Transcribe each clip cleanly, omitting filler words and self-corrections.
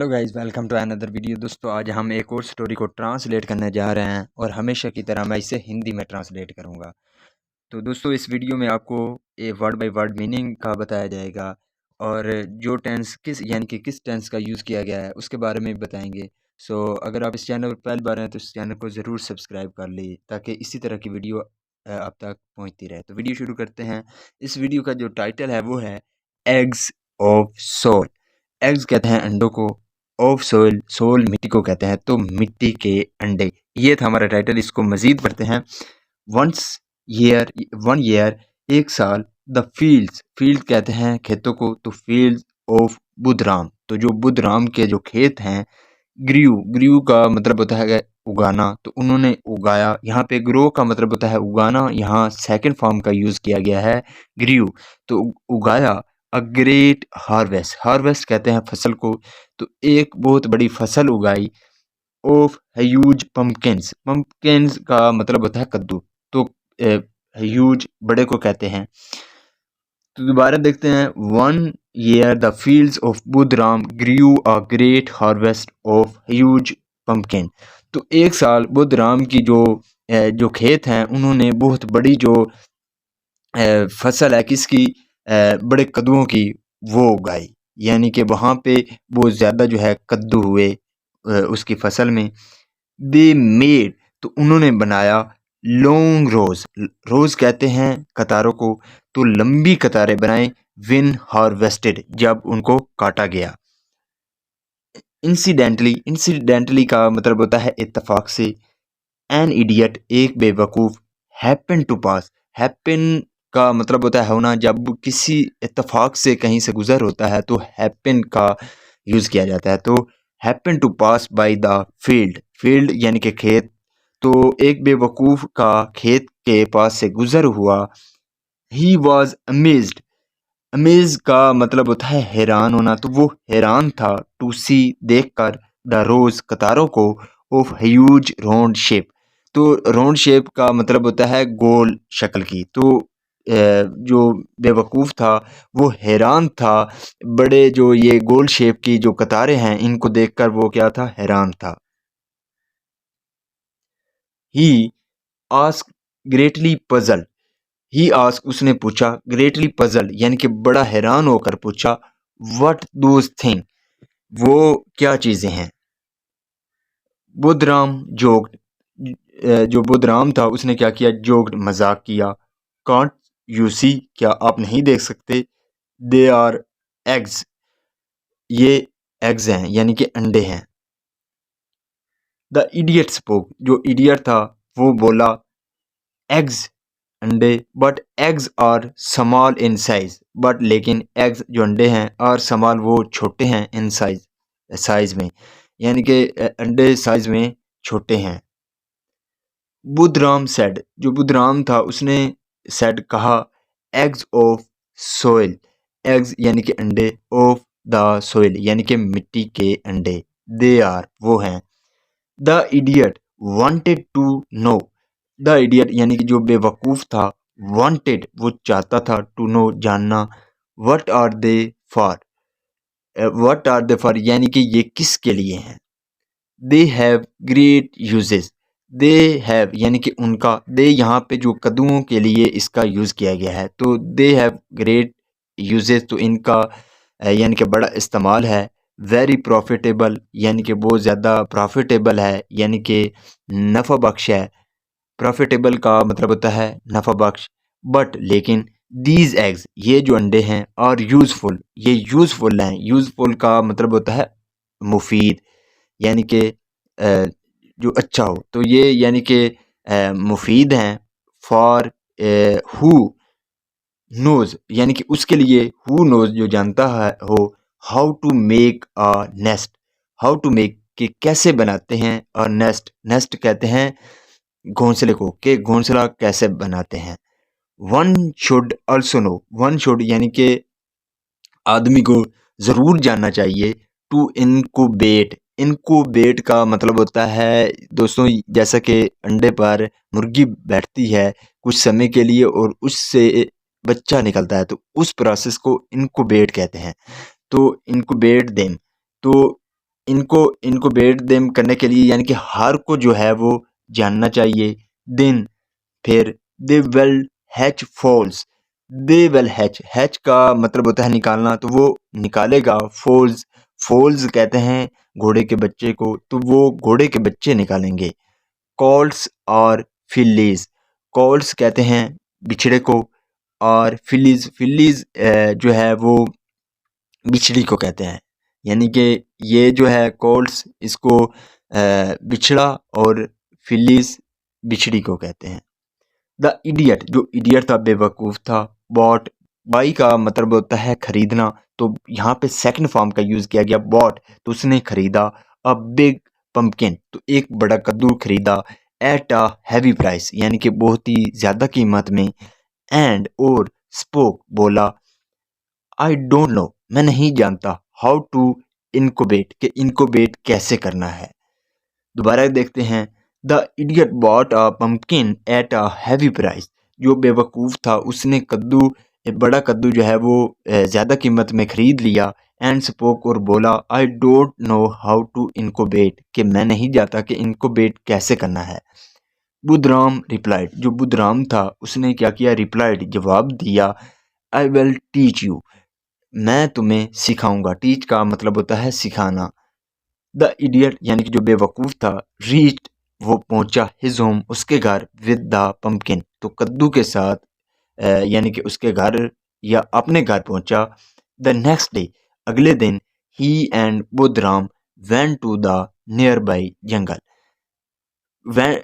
Hello guys, welcome to another video. दोस्तों, आज हम एक और स्टोरी को ट्रांसलेट करने जा रहे हैं और हमेशा की तरह मैं इसे हिंदी में ट्रांसलेट करूंगा। तो दोस्तों, इस वीडियो में आपको ये वर्ड बाय वर्ड मीनिंग का बताया जाएगा और जो टेंस किस टेंस का यूज़ किया गया है उसके बारे में भी बताएंगे। अगर आप इस चैनल पर पहली बार हैं तो इस चैनल को ज़रूर सब्सक्राइब कर ली ताकि इसी तरह की वीडियो आप तक पहुँचती रहे। तो वीडियो शुरू करते हैं। इस वीडियो का जो टाइटल है वो है एग्स ऑफ सोल। एग्स कहते हैं अंडों को, ऑफ सोल, सोल मिट्टी को कहते हैं, तो मिट्टी के अंडे। ये था हमारा टाइटल। इसको मज़ीद पढ़ते हैं। वंस ईयर, 1 ईयर, एक साल। द फील्ड्स, फील्ड कहते हैं खेतों को, तो फील्ड्स ऑफ बुधराम, तो जो बुधराम के जो खेत हैं। ग्रीव, ग्रीव का मतलब होता है उगाना, तो उन्होंने उगाया। यहाँ पे ग्रो का मतलब होता है उगाना, यहाँ सेकंड फॉर्म का यूज़ किया गया है ग्रीव, तो उगाया। अ ग्रेट हार्वेस्ट, हार्वेस्ट कहते हैं फसल को, तो एक बहुत बड़ी फसल उगाई। ऑफ ह्यूज पम्पकिन्स, पम्पकिन्स का मतलब होता है कद्दू, तो ह्यूज बड़े को कहते हैं। तो दोबारा देखते हैं। 1 year the fields of Budhram grew a great harvest of huge pumpkin, तो एक साल बुधराम की जो खेत हैं उन्होंने बहुत बड़ी जो फसल है किसकी, बड़े कद्दुओं की, वो उगाई। यानी कि वहाँ पे बहुत ज़्यादा जो है कद्दू हुए उसकी फसल में। दे मेड, तो उन्होंने बनाया। लॉन्ग रोज, रोज कहते हैं कतारों को, तो लंबी कतारें बनाए। विन हार्वेस्टेड, जब उनको काटा गया। इंसिडेंटली, इंसिडेंटली का मतलब होता है इत्तेफाक से। एन इडियट, एक बेवकूफ़। हैपन टू पास, हैपन का मतलब होता है होना, जब किसी इत्तेफाक से कहीं से गुजर होता है तो हैपन का यूज़ किया जाता है। तो happen to pass by the field, field यानी कि खेत, तो एक बेवकूफ़ का खेत के पास से गुजर हुआ। ही वॉज अमेज्ड, अमेज का मतलब होता है हैरान होना, तो वो हैरान था। टू सी, देख कर। द रोज, कतारों को। ऑफ ह्यूज राउंड शेप, तो राउंड शेप का मतलब होता है गोल शक्ल की, तो जो बेवकूफ़ था वो हैरान था। बड़े जो ये गोल शेप की जो कतारें हैं इनको देखकर वो क्या था, हैरान था। He ask, greatly puzzle. He ask, उसने पूछा। ग्रेटली पजल यानी कि बड़ा हैरान होकर पूछा। व्हाट दोज थिंग, वो क्या चीज़ें हैं। बुधराम जोक्ड, जो बुधराम था उसने क्या किया, जोक्ड, मजाक किया। कांट यू सी, क्या आप नहीं देख सकते। दे आर एग्स, ये एग्स हैं यानी कि अंडे हैं। द इडियट स्पोक, जो इडियट था वो बोला। एग्स, अंडे। But eggs are small in size, but लेकिन एग्स जो अंडे हैं, आर स्मॉल वो छोटे हैं, इन साइज, साइज में, यानी कि अंडे साइज में छोटे हैं। बुधराम सेड, जो बुधराम था उसने सेड कहा। एग्स ऑफ सोइल, एग्स यानी कि अंडे, ऑफ द सोइल यानी कि मिट्टी के अंडे। दे आर, वो हैं। The idiot wanted to know, the idiot यानी कि जो बेवकूफ़ था। वांटेड, वो चाहता था। टू नो, जानना। What are they for, what are they for यानी कि ये किसके लिए हैं। They have great uses, they have यानी कि उनका, दे यहाँ पे जो कद्दुओं के लिए इसका यूज़ किया गया है, तो दे हैव ग्रेट यूजेस, तो इनका यानी कि बड़ा इस्तेमाल है। वेरी प्रॉफिटेबल यानी कि बहुत ज़्यादा प्रॉफिटेबल है, यानी कि नफ़ा बख्श है। प्रॉफिटेबल का मतलब होता है नफ़ा बख्श। बट लेकिन, दीज एग्स, ये जो अंडे हैं, और यूज़फुल, ये यूज़फुल हैं। यूज़फुल का मतलब होता है मुफीद, यानी कि जो अच्छा हो, तो ये यानी कि मुफीद हैं। फॉर हु नोज़, यानी कि उसके लिए। हु नोज़, जो जानता है हो। How to make a nest, how to make, कि कैसे बनाते हैं। और नेस्ट, नेस्ट कहते हैं घोंसले को, कि घोंसला कैसे बनाते हैं। One should also know, one should यानी कि आदमी को ज़रूर जानना चाहिए। टू इनकुबेट, इनकुबेट का मतलब होता है दोस्तों, जैसा कि अंडे पर मुर्गी बैठती है कुछ समय के लिए और उससे बच्चा निकलता है, तो उस प्रोसेस को इनकुबेट कहते हैं। तो इनकुबेट देम, तो इनको इनक्यूबेट देम करने के लिए यानी कि हर को जो है वो जानना चाहिए। देन फिर they will hatch foals, they will hatch का मतलब होता है निकालना, तो वो निकालेगा फोल्स। फोल्स कहते हैं घोड़े के बच्चे को, तो वो घोड़े के बच्चे निकालेंगे। कॉल्स और फिलीज, कॉल्स कहते हैं बिछड़े को, और फिलीज फिलीज जो है वो बिछड़ी को कहते हैं। यानी कि ये जो है कॉल्स इसको बिछड़ा, और फिलीज बिछड़ी को कहते हैं। द इडियट, जो इडियट था बेवकूफ़ था। बॉट, बाई का मतलब होता है खरीदना, तो यहाँ पे सेकंड फॉर्म का यूज़ किया गया बॉट, तो उसने खरीदा। अ बिग पम्पकिन, तो एक बड़ा कद्दू खरीदा। एट अ हैवी प्राइस, यानी कि बहुत ही ज़्यादा कीमत में। एंड और स्पोक, बोला। आई डोंट नो, मैं नहीं जानता। हाउ टू इनक्यूबेट, के इनक्यूबेट कैसे करना है। दोबारा देखते हैं। The idiot bought a pumpkin at a heavy price, जो बेवकूफ़ था उसने कद्दू, एक बड़ा कद्दू जो है वो ज़्यादा कीमत में ख़रीद लिया। एंड स्पोक, और बोला। I don't know how to incubate, कि मैं नहीं जानता कि इनक्यूबेट कैसे करना है। बुधराम रिप्लाइड, जो बुधराम था उसने क्या किया, रिप्लाइड जवाब दिया। आई विल टीच यू, मैं तुम्हें सिखाऊंगा। टीच का मतलब होता है सिखाना। द इडियट यानी कि जो बेवकूफ़ था, रीच्ड, वो पहुंचा, हिज होम, उसके घर, विद द पम्पकिन, तो कद्दू के साथ, यानी कि उसके घर या अपने घर पहुंचा। द नेक्स्ट डे, अगले दिन, he and Budhram went to the nearby jungle.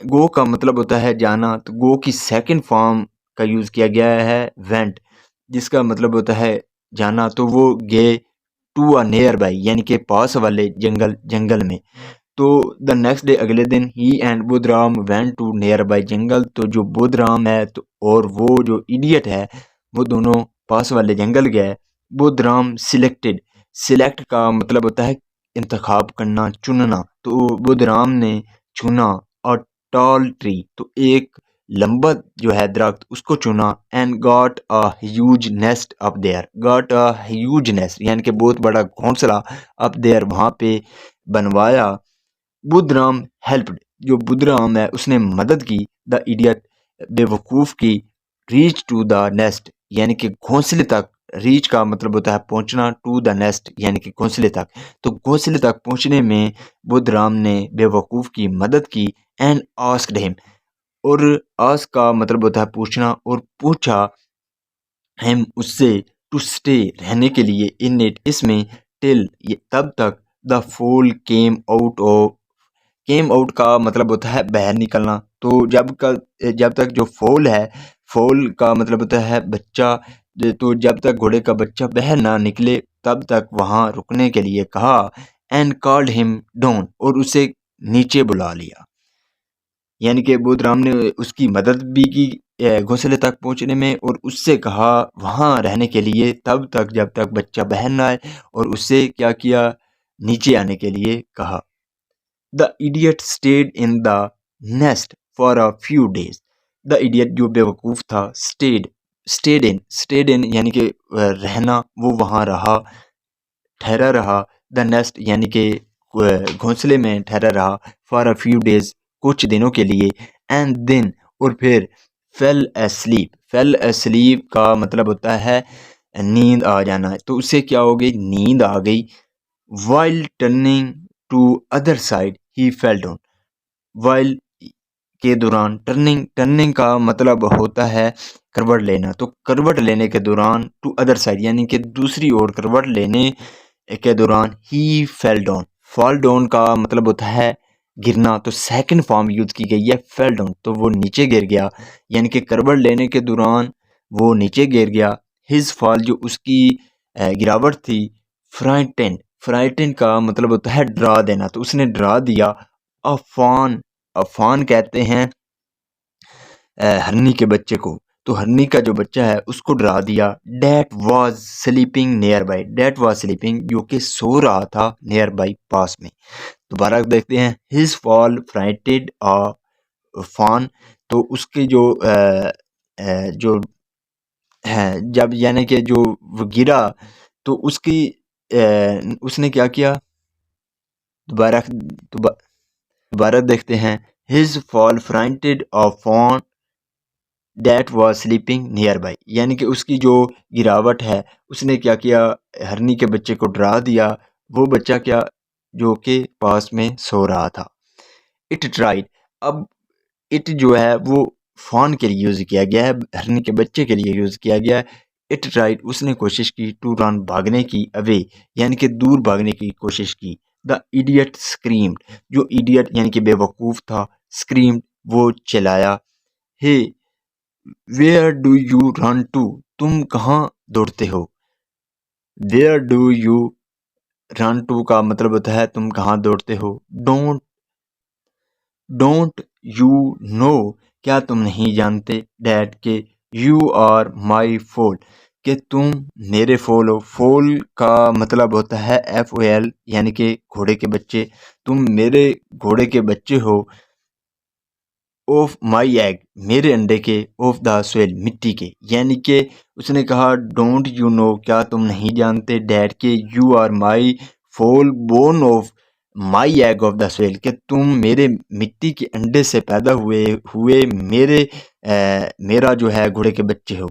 Go का मतलब होता है जाना, तो गो की सेकंड फॉर्म का यूज़ किया गया है वेंट, जिसका मतलब होता है जाना, तो वो गए टू अ नियर बाई, यानी कि पास वाले जंगल, जंगल में। तो द नेक्स्ट डे, अगले दिन, he and Budhram went to nearby jungle, तो जो बुधराम है तो और वो जो इडियट है, वो दोनों पास वाले जंगल गए। बुधराम सिलेक्टेड, सिलेक्ट का मतलब होता है इंतखाब करना, चुनना, तो बुधराम ने चुना। और टॉल ट्री, तो एक लंबा जो है दरख्त, उसको चुना। And got a huge nest up there, got a huge nest यानी कि बहुत बड़ा घोंसला, अप देयर, वहाँ पे बनवाया। बुधराम हेल्प्ड, जो बुधराम है उसने मदद की। द इडियट, बेवकूफ़ की। रीच टू द नेस्ट, यानी कि घोंसले तक। रीच का मतलब होता है पहुंचना, टू द नेस्ट यानी कि घोंसले तक। तो घोंसले तक पहुंचने में बुधराम ने बेवकूफ़ की मदद की। एंड आस्क्ड हिम, और आस्क का मतलब होता है पूछना, और पूछा। हिम, उससे। टू स्टे, रहने के लिए। इन इट, इसमें। टिल, ये तब तक। The fool came out of, came out का मतलब होता है बाहर निकलना, तो जब तक जो फोल है, फोल का मतलब होता है बच्चा, तो जब तक घोड़े का बच्चा बाहर ना निकले तब तक वहाँ रुकने के लिए कहा। एंड कॉल्ड हिम डाउन, और उसे नीचे बुला लिया। यानी कि बुधराम ने उसकी मदद भी की घोंसले तक पहुंचने में, और उससे कहा वहाँ रहने के लिए तब तक जब तक बच्चा बाहर ना आए, और उससे क्या किया, नीचे आने के लिए कहा। The idiot stayed in the nest for a few days, the idiot जो बेवकूफ़ था, स्टेड इन यानी कि रहना, वो वहाँ रहा, ठहरा रहा। द नेस्ट यानी कि घोंसले में ठहरा रहा। फॉर अ फ्यू डेज, कुछ दिनों के लिए। एंड देन, और फिर। फेल एस्लीप का मतलब होता है नींद आ जाना, तो उससे क्या हो गई, नींद आ गई। While turning to other side, he fell down, while के दौरान। टर्निंग, टर्निंग का मतलब होता है करवट लेना, तो करवट लेने के दौरान, टू अदर साइड यानी कि दूसरी ओर करवट लेने के दौरान, ही फेल डाउन। फॉल डाउन का मतलब होता है गिरना, तो सेकंड फॉर्म यूज की गई है फेल डाउन, तो वो नीचे गिर गया, यानी कि करवट लेने के दौरान वो नीचे गिर गया। हिज फॉल, जो उसकी गिरावट थी। फ्राइटेंड, फ्राइटेंड का मतलब होता है डरा देना, तो उसने डरा दिया। अफान, अफान कहते हैं हरनी के बच्चे को, तो हरनी का जो बच्चा है उसको डरा दिया। That was sleeping near by, that was sleeping जो कि सो रहा था, नियर बाई पास में। दोबारा देखते हैं। हिज फॉल फ्राइटेड अ फान, तो उसके जो है, जब यानी कि जो वो गिरा, तो उसकी उसने क्या किया, दोबारा दोबारा देखते हैं। His fall frightened a fawn that was sleeping nearby, यानी कि उसकी जो गिरावट है उसने क्या किया, हरनी के बच्चे को डरा दिया। वो बच्चा क्या, जो कि पास में सो रहा था। इट ट्राइड, अब इट जो है वो फॉन के लिए यूज़ किया गया है, हरनी के बच्चे के लिए यूज़ किया गया है। इट ट्राइड, उसने कोशिश की, टू रन, भागने की, अवे यानी कि दूर भागने की कोशिश की। द इडियट स्क्रीम्ड, जो इडियट यानी कि बेवकूफ़ था, स्क्रीम्ड, वो चिल्लाया। Hey where do you run to, तुम कहाँ दौड़ते हो। Where do you run to का मतलब होता है तुम कहाँ दौड़ते हो। डोंट डोंट यू नो, क्या तुम नहीं जानते, डैट के यू आर माई फोल, कि तुम मेरे फोल हो। फोल का मतलब होता है FOL, यानी कि घोड़े के बच्चे। तुम मेरे घोड़े के बच्चे हो। ऑफ माई एग, मेरे अंडे के, ऑफ द सोइल, मिट्टी के, यानी कि उसने कहा डोंट यू नो, क्या तुम नहीं जानते, डैड के you are my foal born of my egg of the soil, कि तुम मेरे मिट्टी के अंडे से पैदा हुए हुए मेरा जो है घोड़े के बच्चे हो।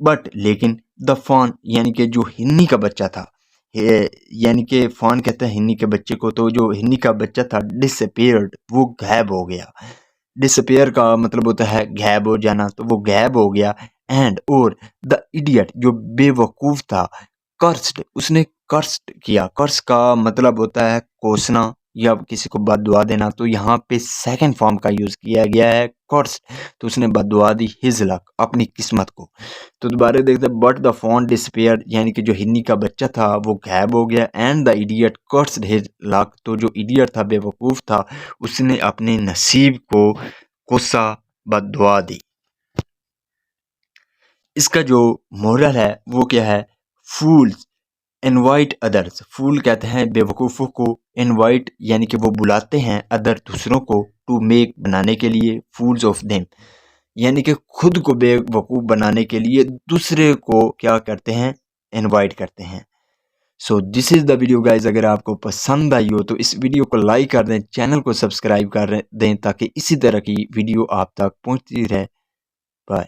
बट लेकिन द फॉन, यानी कि जो हिन्नी का बच्चा था, यानी कि फॉन कहते हैं हिन्नी के बच्चे को, तो जो हिन्नी का बच्चा था डिसअपीयर्ड, वो गायब हो गया। डिसअपेयर का मतलब होता है गायब हो जाना, तो वो गायब हो गया। एंड और द इडियट, जो बेवकूफ था, कर्स्ड, उसने कर्स्ड किया। कर्स का मतलब होता है कोसना या किसी को बददुआ देना, तो यहाँ पे सेकंड फॉर्म का यूज किया गया है कर्स, तो उसने बददुआ दी हिज लक, अपनी किस्मत को। तो दोबारा देखते हैं, बट द फोन डिसपेयर, यानी कि जो हिन्नी का बच्चा था वो गायब हो गया। And the idiot cursed his luck, तो जो इडियट था, बेवकूफ था, उसने अपने नसीब को गुस्सा बददुआ दी। इसका जो मोरल है वो क्या है, फूल्स इनवाइट अदर्स, फूल कहते हैं बेवकूफ़ों को, इनवाइट यानी कि वो बुलाते हैं, अदर दूसरों को, टू मेक बनाने के लिए, फूल्स ऑफ देम यानी कि खुद को बेवकूफ़ बनाने के लिए दूसरे को क्या करते हैं, इनवाइट करते हैं। So this is the video guys, अगर आपको पसंद आई हो तो इस वीडियो को लाइक कर दें, चैनल को सब्सक्राइब कर दें ताकि इसी तरह की वीडियो आप तक पहुंचती रहे। बाय।